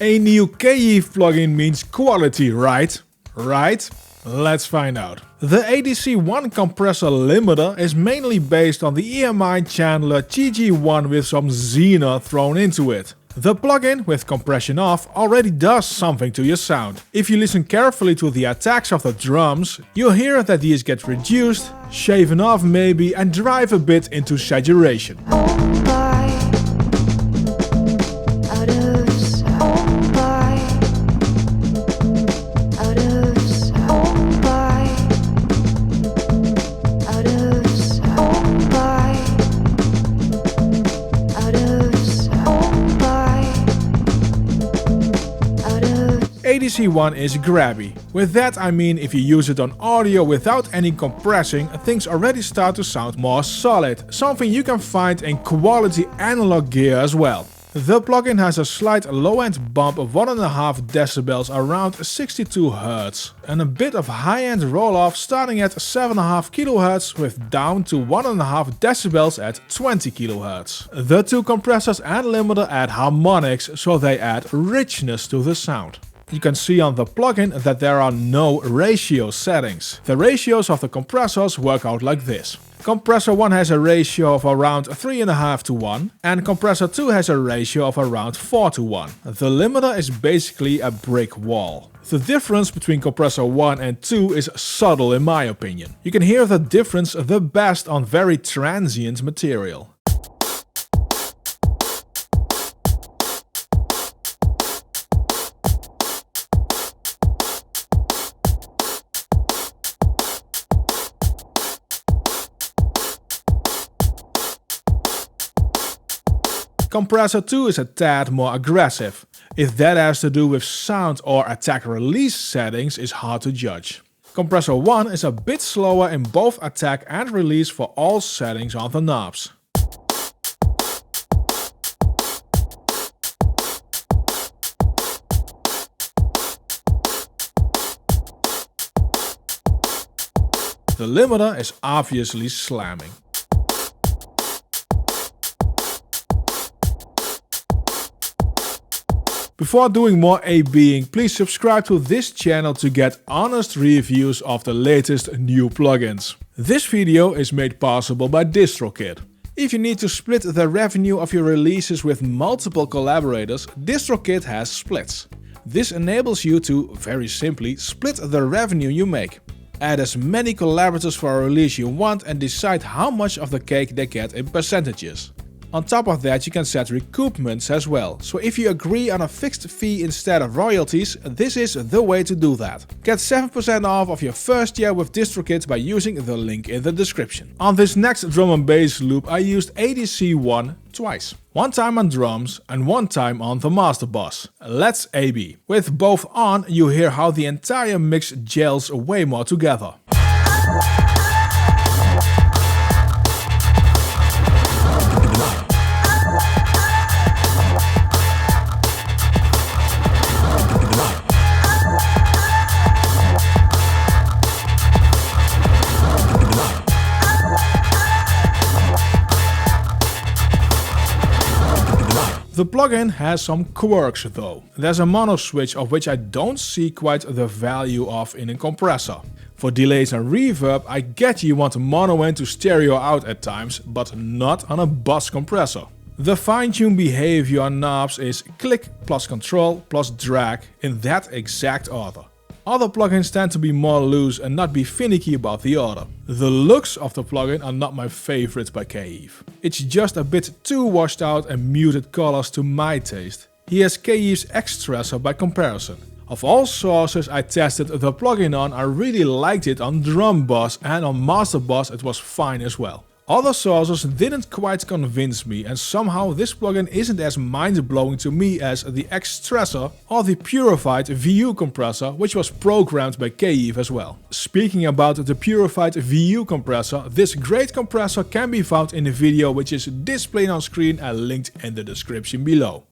A new KIIVE plugin means quality, right? Right? Let's find out. The ADC1 Compressor Limiter is mainly based on the EMI Chandler GG1 with some Xena thrown into it. The plugin, with compression off, already does something to your sound. If you listen carefully to the attacks of the drums, you'll hear that these get reduced, shaven off maybe, and drive a bit into saturation. ADC1 is grabby. With that I mean if you use it on audio without any compressing, things already start to sound more solid, something you can find in quality analog gear as well. The plugin has a slight low-end bump of 1.5 decibels around 62 Hz and a bit of high-end roll-off starting at 7.5 kHz with down to 1.5 decibels at 20 kHz. The two compressors and limiter add harmonics, so they add richness to the sound. You can see on the plugin that there are no ratio settings. The ratios of the compressors work out like this. Compressor 1 has a ratio of around 3.5 to 1 and compressor 2 has a ratio of around 4 to 1. The limiter is basically a brick wall. The difference between compressor 1 and 2 is subtle in my opinion. You can hear the difference the best on very transient material. Compressor 2 is a tad more aggressive. If that has to do with sound or attack release settings is hard to judge. Compressor 1 is a bit slower in both attack and release for all settings on the knobs. The limiter is obviously slamming. Before doing more A/Bing, please subscribe to this channel to get honest reviews of the latest new plugins. This video is made possible by DistroKid. If you need to split the revenue of your releases with multiple collaborators, DistroKid has splits. This enables you to, very simply, split the revenue you make. Add as many collaborators for a release you want and decide how much of the cake they get in percentages. On top of that, you can set recoupments as well, so if you agree on a fixed fee instead of royalties, this is the way to do that. Get 7% off of your first year with DistroKid by using the link in the description. On this next drum and bass loop I used ADC1 twice. One time on drums and one time on the masterbus. Let's A/B. With both on, you hear how the entire mix gels way more together. The plugin has some quirks though. There's a mono switch of which I don't see quite the value of in a compressor. For delays and reverb, I get you want mono in to stereo out at times, but not on a bus compressor. The fine-tune behavior on knobs is click plus control plus drag in that exact order. Other plugins tend to be more loose and not be finicky about the order. The looks of the plugin are not my favorite by KIIVE. It's just a bit too washed out and muted colors to my taste. Here's KIIVE's X-Stressor by comparison. Of all sources I tested the plugin on, I really liked it on drum bus, and on masterbus it was fine as well. Other sources didn't quite convince me, and somehow this plugin isn't as mind-blowing to me as the X-Stressor or the Purified VU compressor, which was programmed by KIIVE as well. Speaking about the Purified VU compressor, this great compressor can be found in the video which is displayed on screen and linked in the description below.